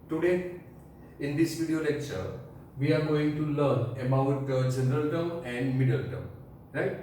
Today, in this video lecture, we are going to learn about general term and middle term, right?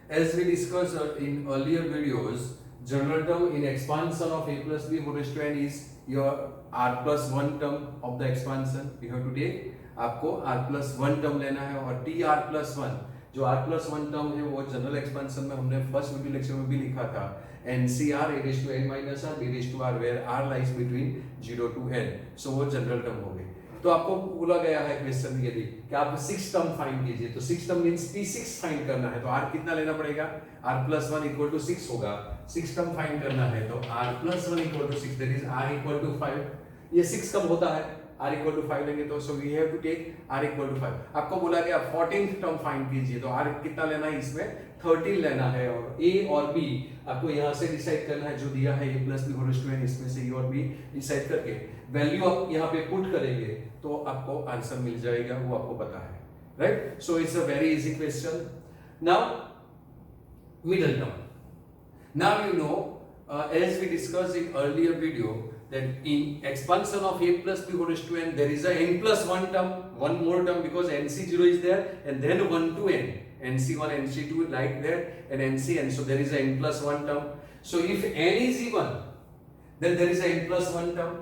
As we discussed in earlier videos, general term in expansion of a plus b whole raised to n is your r plus 1 term of the expansion. You have to take आपको r plus 1 term लेना है और t r plus 1 जो r plus 1 term है वो general expansion में हमने first video lecture में भी लिखा था NCR a raised to n minus r b raised to r where r lies between 0 to n, so वो जनरल टर्म हो गई। तो आपको बोला गया है क्वेश्चन में यदि कि आप 6 टर्म फाइंड कीजिए, तो 6 टर्म मींस P6 फाइंड करना है, तो r कितना लेना पड़ेगा, r plus 1 equal to 6 होगा। 6 टर्म फाइंड करना है तो r plus 1 equal to 6, that is r equal to 5। ये 6 कब होता है, r equal to 5 लेंगे तो so we have to take r equal to 5। आपको बोला गया 14th टर्म फाइंड कीजिए, तो r कितना लेना है, इसमें 13 लेना है और a और b आपको यहां से डिसाइड करना है, जो दिया है a plus b whole raised to n, इसमें से a और b डिसाइड करके वैल्यू आप यहां पे पुट करेंगे तो आपको आंसर मिल जाएगा, वो आपको पता है, right? So it's a very easy question. Now middle term, now you know as we discussed in earlier video that in expansion of a plus b whole raised to n there is a n plus 1 term, one more term, because nc0 is there and then 1 to n, nc1 nc2 like that and ncn, so there is a n plus 1 term. So if n is even then there is a n plus 1 term,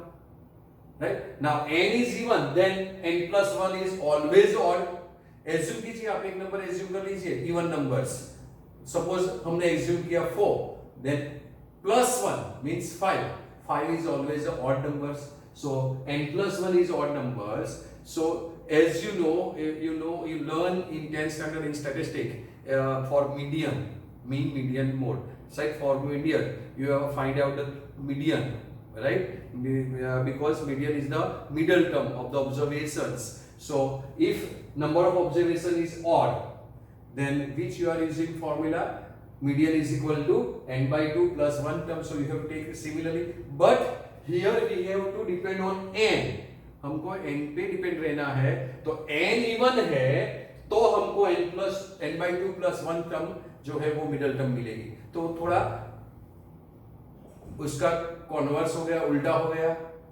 right? Now n is even then n plus 1 is always odd. Assume कीजिए, आप एक number assume कर लीजिए, even numbers, suppose हमने assume किया 4, then plus 1 means 5, 5 is always a odd numbers, so n plus 1 is odd numbers. So as you know you learn in 10th standard in statistics for median, mean, median, mode, like for median you have to find out the median, right? Because median is the middle term of the observations. So if number of observation is odd, then which you are using formula, median is equal to n by 2 plus 1 term, so you have to take it similarly, but here we have to depend on n, हमको n पे depend रहना है, तो n even है तो हमको n by 2 plus 1 term जो है वो मिडल टर्म मिलेगी। तो थोड़ा उसका कॉन्वर्स हो गया, उल्टा हो गया,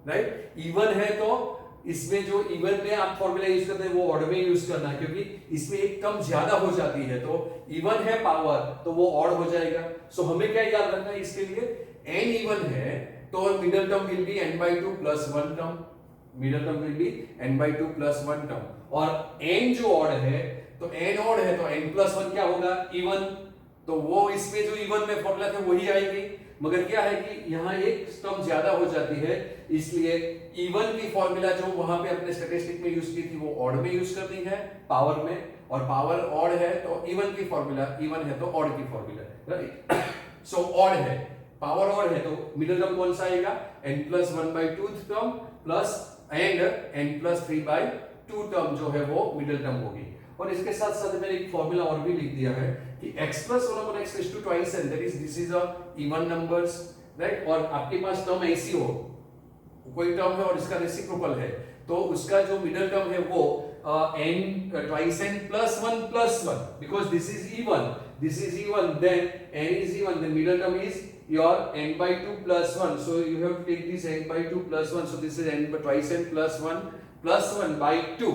राइट? इवन है तो इसमें जो इवन में आप फॉर्मूला यूज करते हैं वो ऑड में यूज करना है, क्योंकि इसमें एक टर्म ज्यादा हो जाती है, तो इवन है पावर तो वो ऑड हो जाएगा। सो हमें क्या याद रखना है इसके लिए, n इवन है तो middle term will be n by 2 plus 1 term, middle term will be n by 2 plus 1 term, और n जो ऑड है तो n ऑड है तो n plus 1 क्या होगा, इवन, तो वो इसमें जो इवन में फॉर्मूला थे वही आएगी, मगर क्या है कि यहाँ एक टर्म ज्यादा हो जाती है, इसलिए इवन की फॉर्मूला जो वहां पे अपने स्टैटिस्टिक में यूज की थी वो ऑड में यूज करनी है पावर में, और पावर ऑड है तो इवन की फॉर्मूला, इवन है तो ऑड की फॉर्मूला, राइट? सो ऑड है, पावर ऑड है तो मिडिल टर्म कौन सा आएगा, n plus 1 by 2 term plus and n plus 3 by 2 term जो है वो मिडिल टर्म होगी। और इसके साथ साथ मैंने एक फॉर्मूला और भी लिख दिया है कि x plus 1 upon x raised to twice n, that is this is a even numbers, right? और आपके पास टर्म ऐसी हो, कोई टर्म है और इसका रेसिप्रोकल है, तो उसका जो मिडिल टर्म है वो n twice n plus 1 plus 1, because this is even, then n is even, then middle term is your n by 2 plus 1, so you have to take this n by 2 plus 1, so this is n twice n plus 1 by 2,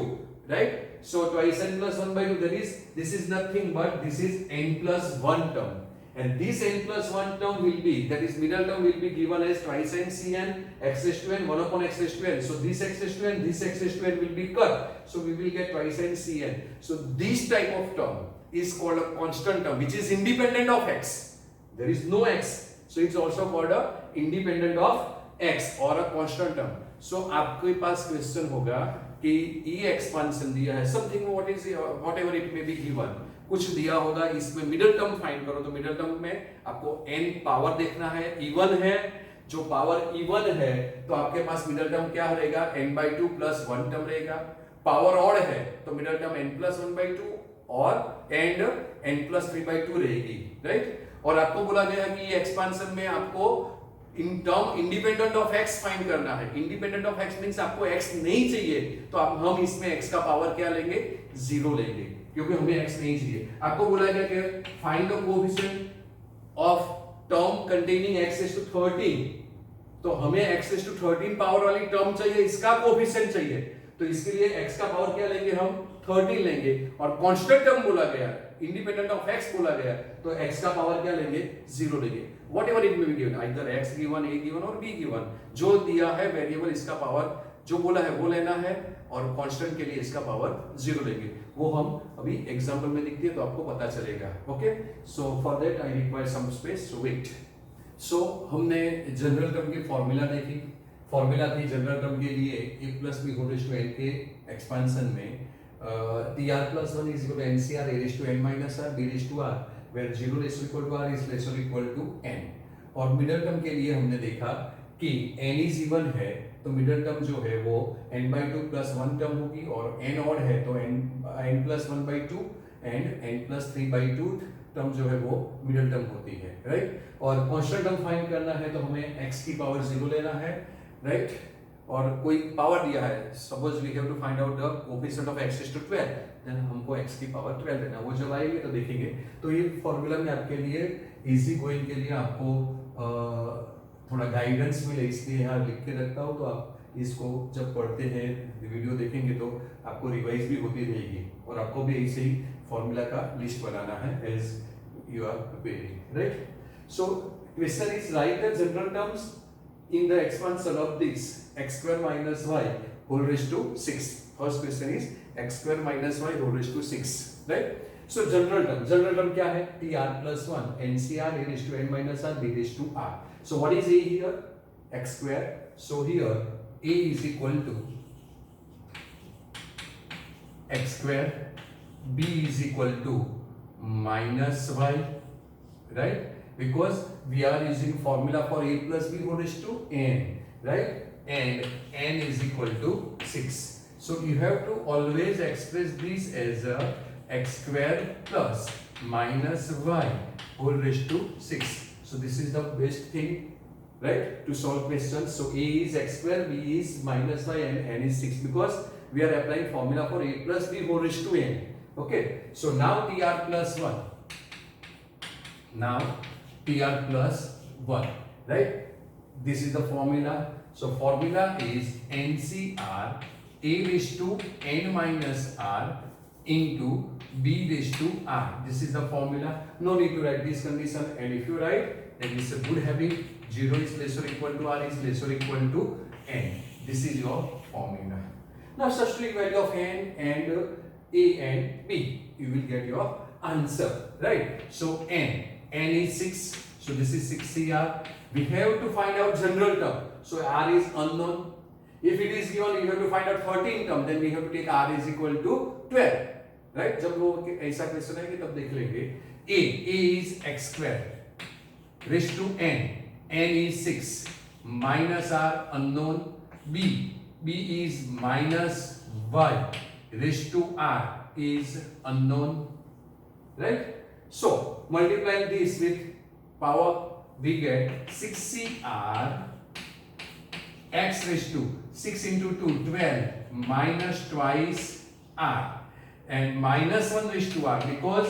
right? So twice n plus 1 by 2, that is this is nothing but this is n plus 1 term, and this n plus 1 term will be, that is middle term will be given as twice n cn x raised to n 1 upon x raised to n, so this x raised to n, this x raised to n will be cut, so we will get twice n cn. So this type of term is called a constant term which is independent of x, there is no x, so it's also called a independent of x or a constant term. So आपके पास question होगा कि ये expansion दिया है, something what ever it may be given, कुछ दिया होगा, इसमें मिडिल टर्म फाइंड करो, तो मिडिल टर्म में आपको n पावर देखना है, इवन है, जो पावर इवन है तो आपके पास मिडिल टर्म क्या रहेगा, n by 2 plus 1 टर्म रहेगा, पावर ऑड है तो middle term n plus 1 by 2 और एंड n plus 3 by 2 रहेगी, राइट? और आपको बोला गया कि ये एक्सपांशन में आपको in term independent of x find करना है, इंडिपेंडेंट ऑफ x मींस आपको x नहीं चाहिए, तो हम इसमें x का पावर क्या लेंगे, 0 लेंगे, क्योंकि हमें x नहीं चाहिए। आपको बोला गया कि find the coefficient of term containing x raised to 13, तो हमें x रेज़ टू 13 पावर वाली टर्म चाहिए, इसका कोएफिशिएंट चाहिए, तो इसके लिए x का पावर क्या लेंगे हम 13 लेंगे, और कांस्टेंट टर्म बोला गया, इंडिपेंडेंट ऑफ x बोला गया, तो x का पावर क्या लेंगे 0 लेंगे। Whatever it may be given, either x given, a given और b गिवन, जो दिया है वेरिएबल इसका पावर जो बोला है वो लेना है, और कांस्टेंट के लिए इसका पावर 0 लेंगे। वो हम अभी एग्जांपल में लिखते हैं तो आपको पता चलेगा। Okay, so for that I require some space, so wait. So हमने जनरल टर्म की फॉर्मूला देखी, फॉर्मूला थी जनरल टर्म के लिए a plus B whole raise to n के एक्सपेंशन में tr plus 1 is equal to ncr a raised to n minus r b raised to r, where 0 less equal to r is less or equal to n। और middle term के लिए हमने देखा कि n is even है तो middle term जो है वो n by 2 plus 1 टर्म होगी, और n ऑड है तो n plus 1 by 2 and n plus 3 by 2 term जो है वो मिडल टर्म होती है, राइट। और कांस्टेंट टर्म फाइंड करना है तो हमें x की पावर 0 लेना है, राइट। और कोई पावर दिया है, suppose we have to find out the coefficient of x raise to 12, then हमको x की पावर 12 लेना, वो जब आएंगे तो देखेंगे। तो ये फॉर्मूला में आपके लिए इजी गोइंग के लिए आपको थोड़ा गाइडेंस मिले, इसलिए यहाँ लिख के रखता हूँ, तो आप इसको जब पढ़ते हैं वीडियो देखेंगे तो आपको रिवाइज भी होती रहेगी, और आपको भी ऐसे ही फॉर्मूला का लिस्ट बनाना है as you are preparing, right. So question is write the general terms in the expansion of this x square minus y whole raised to 6. First question is x square minus y whole raised to 6, right? So general term क्या है? tr plus 1 ncr a raised to n minus r b raised to r. So what is a here? X square. So here a is equal to x square, b is equal to minus y, right? Because we are using formula for a plus b whole raised to n, right? And n is equal to 6. So you have to always express this as a x square plus minus y whole raised to 6. So this is the best thing, right, to solve questions. So a is x square, b is minus y, and n is 6, because we are applying formula for a plus b whole raised to n. Okay, so now tr plus 1. Now tr plus 1, right? This is the formula. So formula is ncr a raised to n minus r into b raised to r. This is the formula. No need to write this condition, and if you write, then it's a good habit. 0 is less or equal to r is less or equal to n. This is your formula. Now substitute value of n and a and b. You will get your answer, right? So n is 6, so this is 6cr. We have to find out general term, so r is unknown. If it is given, you have to find out 13 term, then we have to take r is equal to 12, right? जब वो ऐसा question है कि तब देख लेंगे। a is x square raised to n is 6, minus r unknown, b is minus y raised to r is unknown, right? So multiplying this with power, we get 6cr x raised to 6 into 2 12 minus twice r, and minus 1 raised to r, because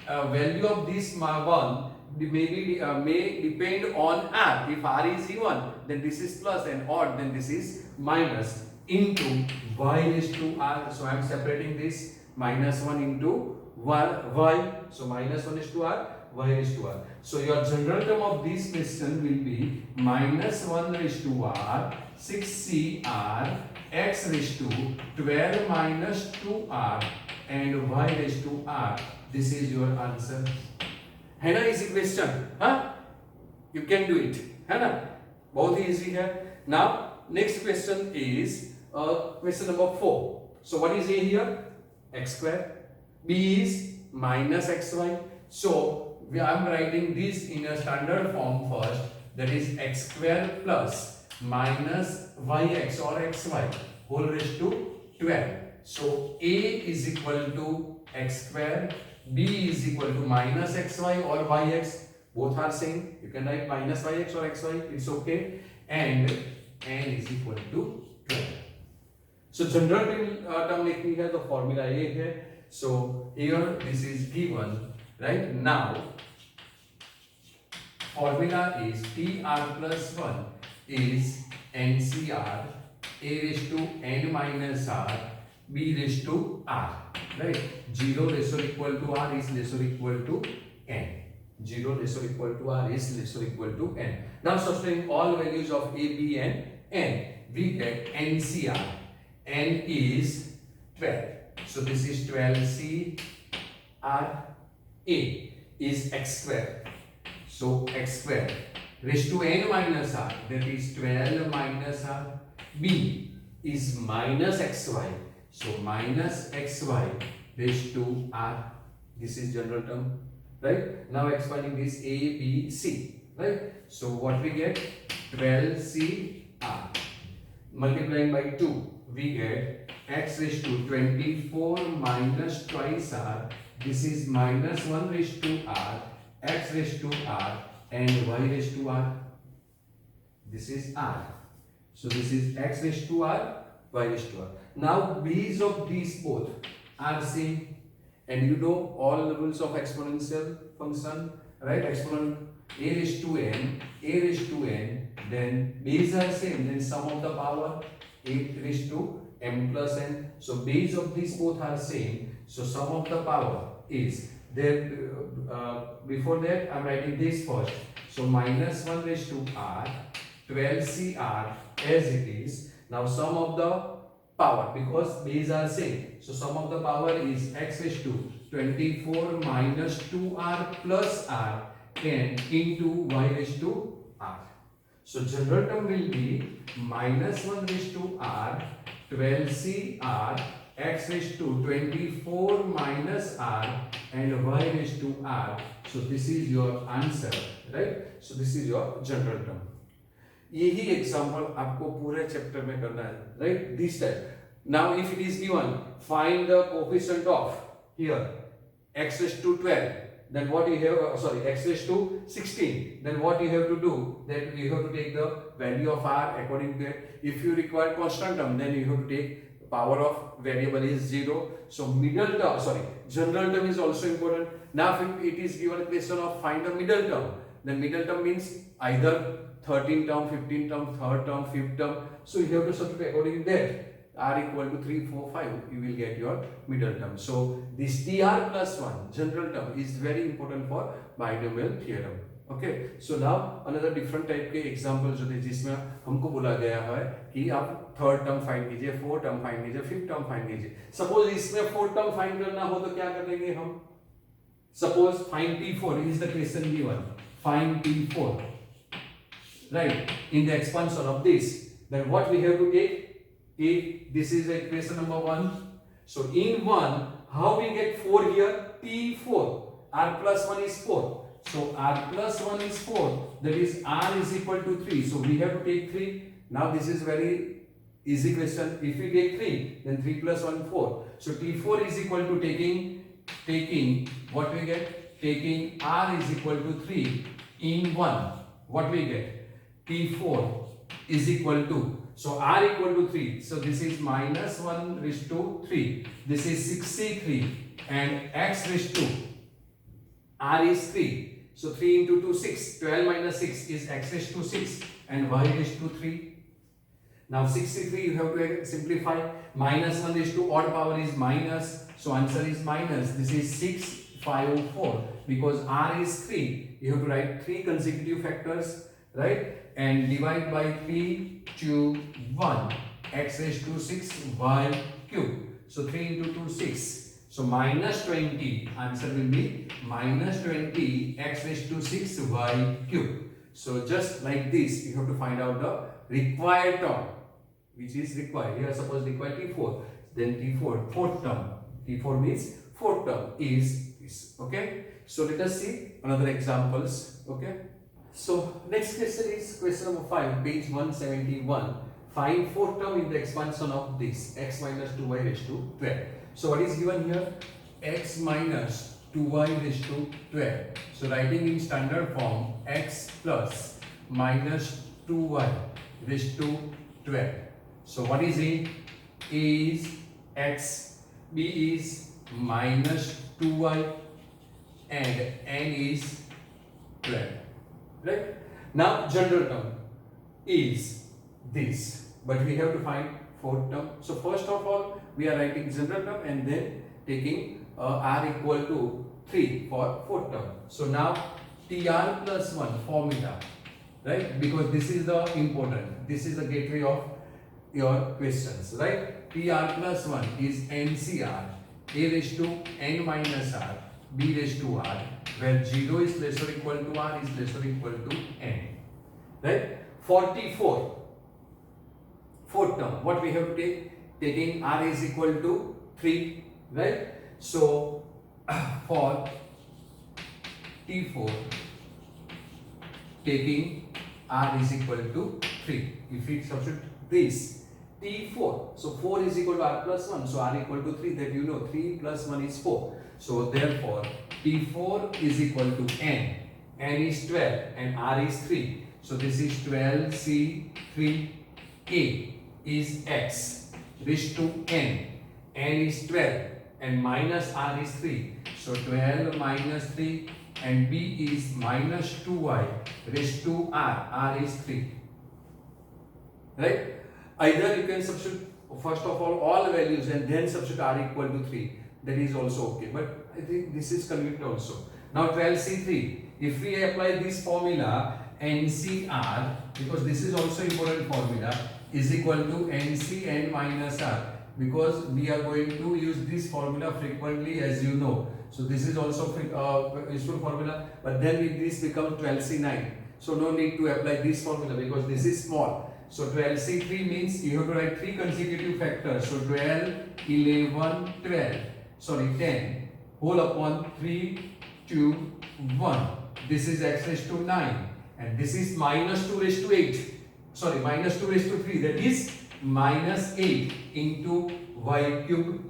value of this 1 may depend on r. If r is even, then this is plus, and odd, then this is minus, into y raised to r. So I am separating this minus 1 into y, so minus 1 is to r, y raised to r. So your general term of this question will be minus 1 raised to r 6cr x raised to 12 minus 2r and y raised to r. This is your answer. है ना easy question? हाँ? You can do it. है ना? बहुत ही easy है. Now next question is question number 4. So what is a here? X square. B is minus xy. So I am writing this in a standard form first, that is x square plus minus yx or xy whole raised to 12. So a is equal to x square, b is equal to minus xy or yx, both are same, you can write minus yx or xy, it's okay, and n is equal to 12. So general term लिखनी है तो formula ये है. So here this is given, right? Now formula is tr plus 1 is NCR a raised to n minus r b raised to r, right? 0 less or equal to r is less or equal to n. 0 less or equal to r is less or equal to n. Now substituting all values of a, b and n, we get NCR. N is 12. So this is 12 CR. A is x square. So x square raised to n minus r, that is 12 minus r. B is minus xy. So minus xy raised to r. This is general term, right? Now expanding this a, b, c, right? So what we get? 12CR multiplying by 2, we get x raised to 24 minus twice r. This is minus 1 raised to r, x raised to r, and y raised to r. This is r. So this is x raised to r, y raised to r. Now b's of these both are same, and you know all levels of exponential function, right? Exponent a raised to n, a raised to n, then b's are same, then sum of the power a raised to m plus n. So base of these both are same, so sum of the power is there. Before that I'm writing this first. So minus 1 raised to r, 12CR as it is. Now sum of the power, because base are same, so sum of the power is x raised to 24 minus 2r plus r and into y raised to r. So general term will be minus 1 raised to r, 12CR, x raised to 24 minus r and y raised to r. So this is your answer, right? So this is your general term. यही example आपको पूरे chapter में करना है, right? This type. Now if it is given find the coefficient of here x raised to 12, then what you have, sorry, x raised to 16, then what you have to do, that you have to take the value of r according to that. If you require constant term, then you have to take power of variable is 0. So middle term, sorry, general term is also important. Now if it is given a question of find the middle term, then middle term means either 13th term, 15th term, 3rd term, 5th term. So you have to substitute according to that. R equal to 3, 4, 5, you will get your middle term. So this TR plus 1 general term is very important for binomial theorem. Okay. So now another different type के example जो थे जिसमें हमको बोला गया है कि आप थर्ड टर्म फाइंड कीजिए, फोर्थ टर्म फाइंड कीजिए, फिफ्थ टर्म फाइंड कीजिए. सपोज इसमें फोर्थ टर्म फाइंड करना हो तो क्या कर लेंगे हम? Suppose find T4 is the question given. Find T4. Right, in the expansion of this, then what we have to take? If this is equation number 1, so in 1, how we get 4 here? T4, r plus 1 is 4, so r plus 1 is 4, that is r is equal to 3, so we have to take 3. Now this is very easy question. If we take 3, then 3 plus 1 4, so T4 is equal to taking what we get? Taking r is equal to 3 in 1, what we get? T4 is equal to, so r equal to 3, so this is minus 1 raised to 3, this is 63, and x raised to r is 3, so 3 into 2 6, 12 minus 6 is x raised to 6 and y raised to 3. Now 63 you have to simplify. Minus 1 raised to odd power is minus, so answer is minus. This is 654, because r is 3, you have to write 3 consecutive factors, right? And divide by 3 to 1, x raised to 6 y cube. So 3 into 2 6. So minus 20. Answer will be minus 20 x raised to 6 y cube. So just like this, you have to find out the required term, which is required. Here suppose required T4, then T4 fourth term. T4 means fourth term is this. Okay. So let us see another examples. Okay. So next question is question number 5, page 171. Find fourth term in the expansion of this x minus 2y raised to 12. So what is given here? X minus 2y raised to 12. So writing in standard form, x plus minus 2y raised to 12. So what is A? A is x, B is minus 2y, and n is 12. Right? Now general term. is this, but we have to find fourth term. So first of all we are writing general term and then taking r equal to 3 for fourth term. So now tr plus 1 formula, right? Because this is the important, this is the gateway of your questions, right? tr plus 1 is ncr a raised to n minus r b raised to r, where 0 is less or equal to r is less or equal to n, right? 44 fourth term, what we have to take? Taking r is equal to 3, right? So for t4 taking r is equal to 3, if we substitute this t4, so 4 is equal to r plus 1, so r equal to 3, that you know 3 plus 1 is 4. So therefore t4 is equal to n is 12 and r is 3, so this is 12c3a is x raised to n is 12 and minus r is 3, so 12 minus 3, and b is minus 2y raised to r is 3, right? Either you can substitute first of all values and then substitute r equal to 3, that is also okay, but I think this is convenient also. Now 12c3, if we apply this formula ncr, because this is also important formula, is equal to nc n minus r, because we are going to use this formula frequently, as you know. So this is also useful formula, but then this becomes 12c9, so no need to apply this formula because this is small. So 12c3 means you have to write 3 consecutive factors, so 12 11 10 whole upon 3 2 1, this is x raised to 9 and this is minus 2 raised to 8, sorry, minus 2 raised to 3, that is minus 8 into y cube.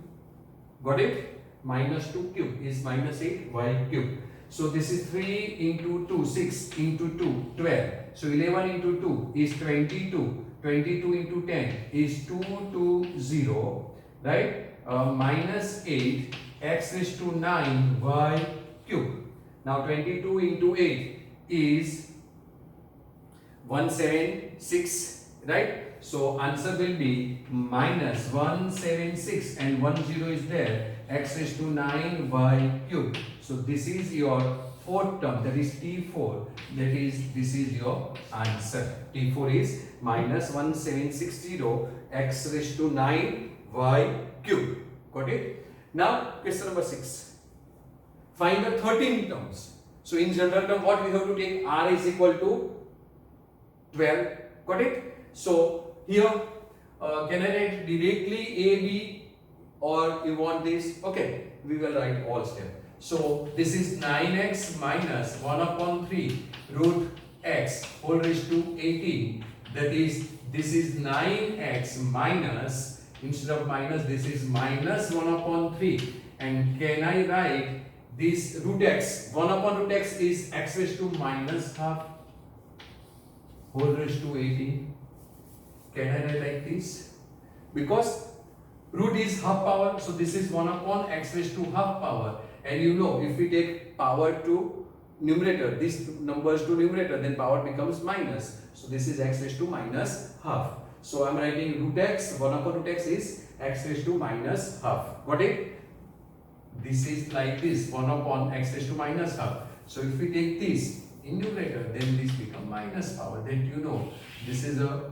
Got it? Minus 2 cube is minus 8 y cube. So this is 3 into 2, 6 into 2, 12. So 11 into 2 is 22. 22 into 10 is 220, right? Minus 8 x raised to 9 y cube. Now 22 into 8 is 176, right? So answer will be minus 176 and 10 is there, x raised to 9 y cube. So this is your fourth term, that is t4, that is, this is your answer. t4 is minus 1760 x raised to 9 y cube. Got it? Now question number 6. Find the 13 terms. So in general term, what we have to take? R is equal to 12. Got it? So here, can I write directly a, b, or you want this? Okay, we will write all steps. So this is 9x minus 1 upon 3 root x whole raised to 18. That is, this is 9x minus, instead of minus, this is minus 1 upon 3. And can I write this root x? 1 upon root x is x raised to minus half whole raised to 18. Can I write like this? Because root is half power, so this is 1 upon x raised to half power. And you know, if we take power to numerator, these numbers to numerator, then power becomes minus. So this is x raised to minus half. So I am writing root x, 1 upon root x is x raised to minus half. Got it? This is like this, 1 upon x raised to minus half. So if we take this in numerator, then this becomes minus power. Then you know, this is a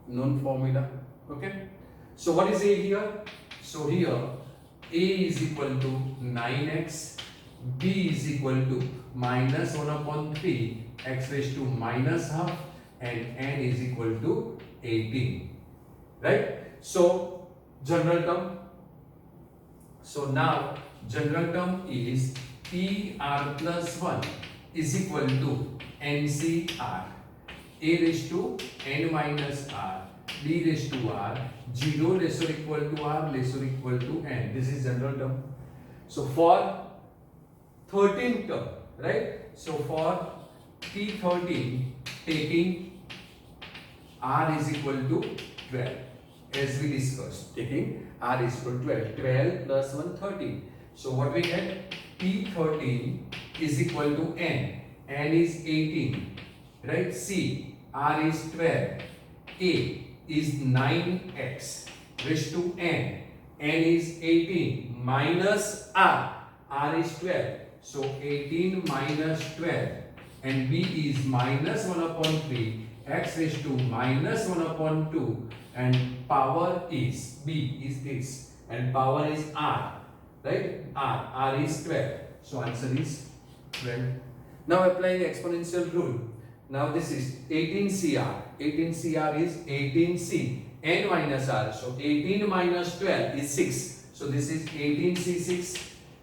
known formula. Okay? So what is a here? So here a is equal to 9x, b is equal to minus 1 upon 3 x raised to minus half, and n is equal to 18. Right? So general term. So now general term is tr plus 1 is equal to ncr, a raised to n minus r, b raised to r, 0 less or equal to r less or equal to n. This is general term. So for 13th term, right? So for T13, taking r is equal to 12, as we discussed, taking r is equal to 12. 12 plus 1, 13. So what we get? T13 is equal to n. N is 18, right? C, R is 12, A is 9x raised to n is 18 minus R is 12, so 18 minus 12, and B is minus 1 upon 3, x raised to minus 1 upon 2, and power is, B is this, and power is R, right? R is 12, so answer is 12. Now applying exponential rule. Now this is 18CR. 18CR is 18C n minus R. So 18 minus 12 is 6. So this is 18C6.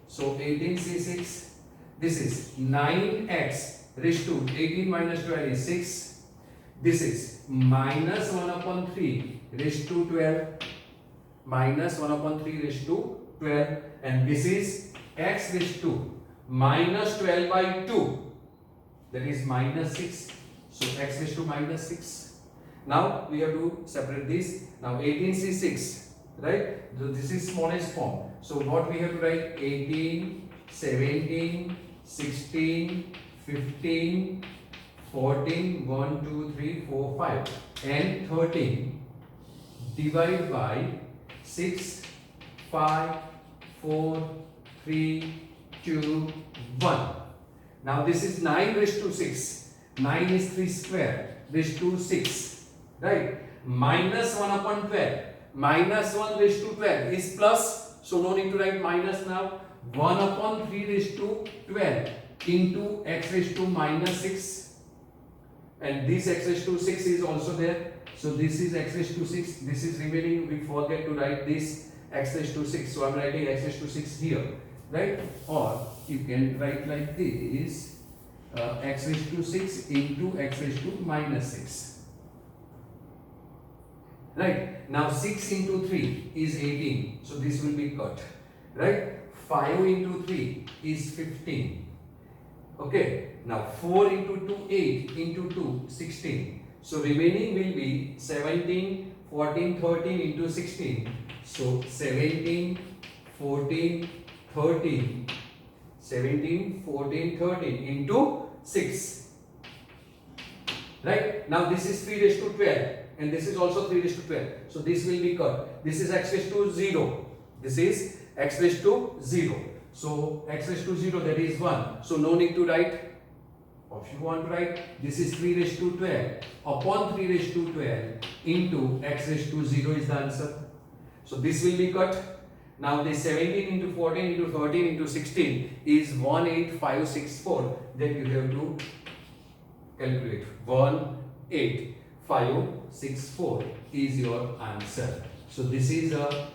So 18C6. This is 9x raised to 18 minus 12 is 6. This is minus 1 upon 3 raised to 12. Minus 1 upon 3 raised to 12. And this is x raised to minus 12 by 2. That is minus 6. So x raised to minus 6. Now we have to separate this. Now 18C6, right? So this is smallest form. So what we have to write? 18, 17, 16, 15, 14, 1, 2, 3, 4, 5, and 13 divided by 6, 5, 4, 3, 2, 1. Now this is 9 raised to 6. 9 is 3 square raised to 6, right? Minus 1 upon 12. Minus 1 raised to 12 is plus, so no need to write minus now. 1 upon 3 raised to 12 into x raised to minus 6. And this x raised to 6 is also there. So this is x raised to 6. This is remaining. We forget to write this x raised to 6. So I am writing x raised to 6 here, right? Or you can write like this. X raised to 6 into x raised to minus 6. Right? Now 6 into 3 is 18. So this will be cut. Right? 5 into 3 is 15. Okay. Now 4 into 2, 8 into 2, 16. So remaining will be 17, 14, 13 into 16. So 17, 14, 13. 17, 14, 13 into 6. Right? Now this is 3 raised to 12 and this is also 3 raised to 12. So this will be cut. This is x raised to 0. This is x raised to 0. So x raised to 0, that is 1. So no need to write. Or if you want to write, this is 3 raised to 12 upon 3 raised to 12 into x raised to 0 is the answer. So this will be cut. Now this 17 into 14 into 13 into 16 is 18564. Then you have to calculate. 18564 is your answer. So this is a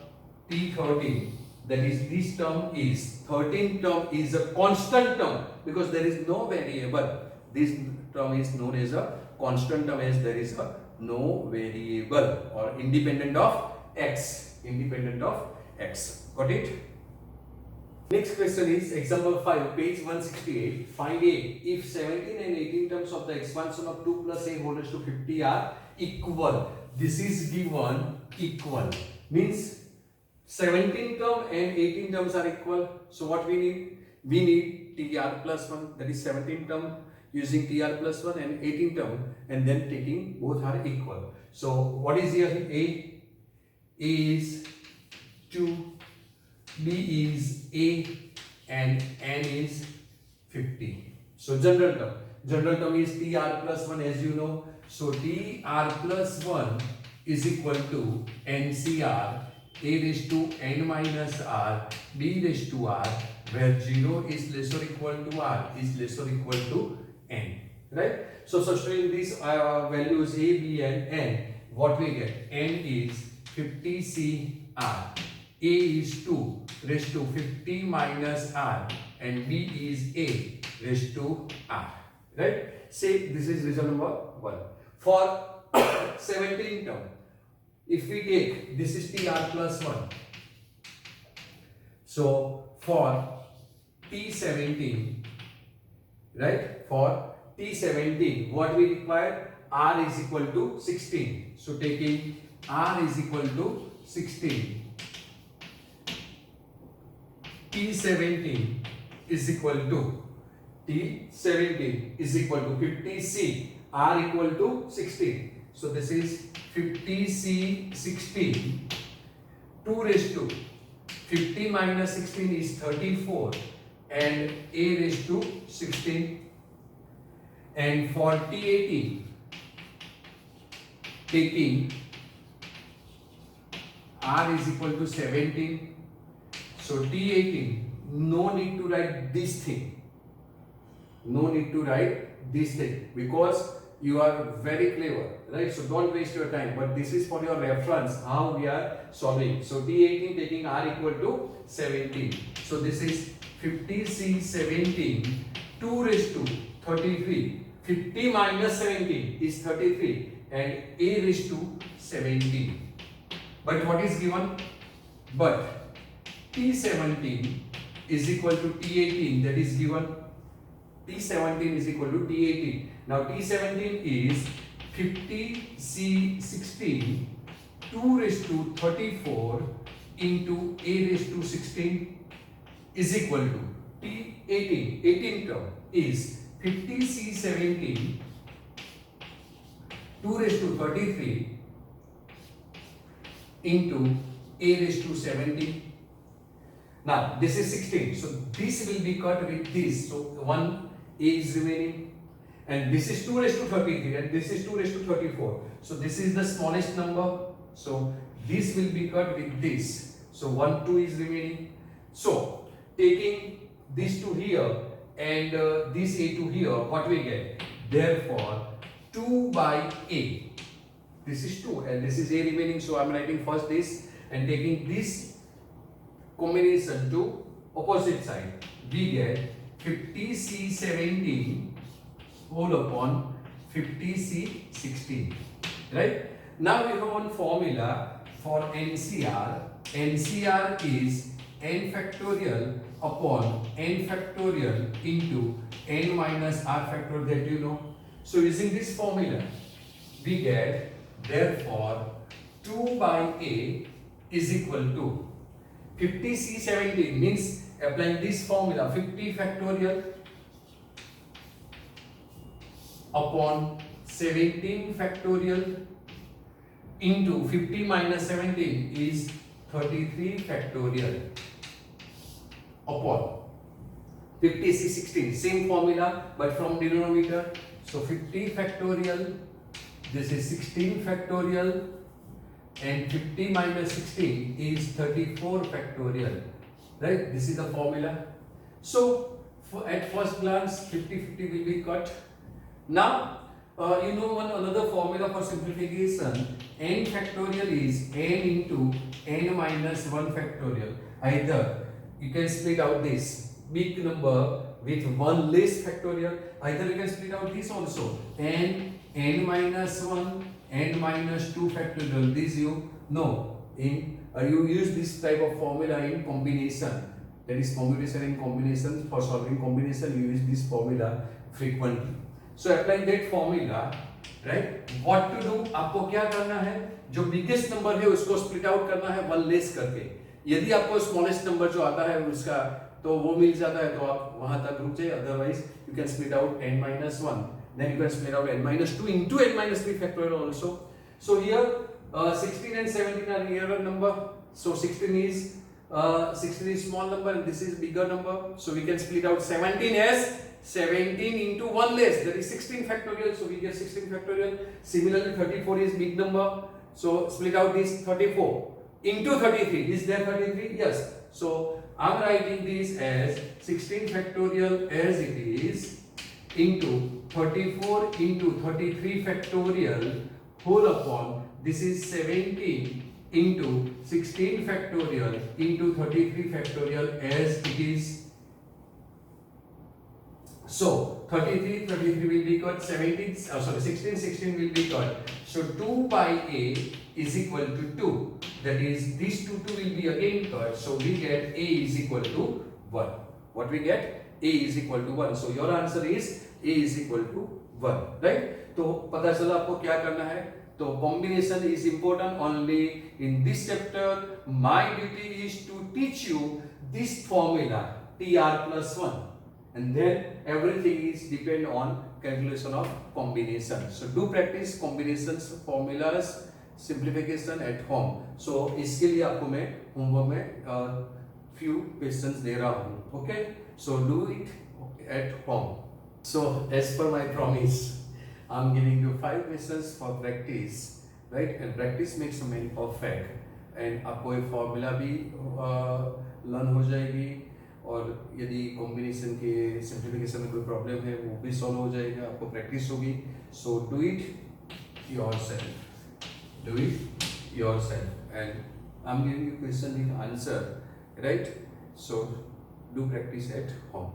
T13. That is, this term is 13th term is a constant term because there is no variable. This term is known as a constant term as there is a no variable or independent of x. Independent of x. Got it? Next question is example 5, page 168. Find A. If 17 and 18 terms of the expansion of 2 plus a whole raised to 50 are equal. This is given equal. Means 17 term and 18 terms are equal. So what we need? We need TR plus 1. That is 17 term using TR plus 1 and 18 term and then taking both are equal. So what is here? A is 2, B is A and N is 50. So general term. General term is TR plus 1 as you know. So TR plus 1 is equal to NCR A raised to N minus R B raised to R, where 0 is less or equal to R is less or equal to N. Right? So substituting these values A, B and N, what we get? N is 50CR. A is 2 raised to 50 minus R and B is A raised to R. Right? Say this is result number 1. For 17 term, if we take this is TR plus 1. So for T17, right? For T17, what we require? R is equal to 16. So taking R is equal to 16. T17 is equal to 50C R equal to 16. So this is 50C16, 2 raised to 50 minus 16 is 34 and A raised to 16, and for T18 taking R is equal to 17. So T18, no need to write this thing. No need to write this thing because you are very clever, right? So don't waste your time. But this is for your reference how we are solving. So T18 taking R equal to 17. So this is 50C17, 2 raised to 33. 50 minus 17 is 33 and A raised to 17. But what is given? But T17 is equal to T18, that is given. T17 is equal to T18. Now T17 is 50C16, 2 raised to 34 into A raised to 16 is equal to T18. 18 term is 50C17, 2 raised to 33 into A raised to 17. Now this is 16. So this will be cut with this. So 1 A is remaining. And this is 2 raised to 33 and this is 2 raised to 34. So this is the smallest number. So this will be cut with this. So 1, 2 is remaining. So taking this to here and this A to here, what we get? Therefore 2 by A. This is 2 and this is A remaining. So I am writing first this and taking this combination to opposite side. We get 50C17 whole upon 50C16. Right? Now we have one formula for NCR. NCR is n factorial upon n factorial into n minus r factorial, that you know. So using this formula, we get therefore 2 by A is equal to 50C17 means applying this formula 50 factorial upon 17 factorial into 50 minus 17 is 33 factorial upon 50C16, same formula but from denominator. So 50 factorial, this is 16 factorial and 50 minus 16 is 34 factorial, right? This is the formula. So at first glance 50-50 will be cut. Now you know another formula for simplification. N factorial is n into n minus 1 factorial. Either you can split out this big number with 1 less factorial, either you can split out this also, n minus 1, n minus 2 factorial. This you know in you use this type of formula in combination, that is computation in combination. For solving combination you use this formula frequently. So applying that formula, right, what to do, आपको क्या करना है, जो biggest number है उसको split out करना है 1 less करके. यदि आपको smallest number जो आता है उसका तो वो मिल जाता है तो आप वहां तक रुक जाइए, otherwise you can split out n minus 1, then you can split out n minus 2 into n minus 3 factorial also. So here 16 and 17 are nearer number. So 16 is small number and this is bigger number. So we can split out 17 as 17 into 1 less, that is 16 factorial. So we get 16 factorial. Similarly 34 is big number. So split out this 34 into 33. Is there 33? Yes. So I am writing this as 16 factorial as it is into 34 into 33 factorial whole upon, this is 17 into 16 factorial into 33 factorial as it is. So 33 will be cut, 16 will be cut. So 2 by A is equal to 2. That is, this 2 will be again cut. So we get A is equal to 1. What we get? A is equal to 1. So your answer is A is equal to 1. Right? तो पता चला आपको क्या करना है. तो combination is important only in this chapter. My duty is to teach you this formula TR plus 1. And then everything is depend on calculation of combination. So do practice combinations, formulas, simplification at home. So इसके लिए आपको मैं homework में few questions दे रहा हूँ. Okay, so do it at home. So as per my promise, I'm giving you 5 questions for practice, right? And practice makes a man perfect. And आपको एक formula भी लर्न हो जाएगी, और यदि कॉम्बिनेशन के सिंप्लीफिकेशन में कोई प्रॉब्लम है वो भी सॉल्व हो जाएगा, आपको प्रैक्टिस होगी. So do it yourself and I am giving you question with answer, right? So do practice at home.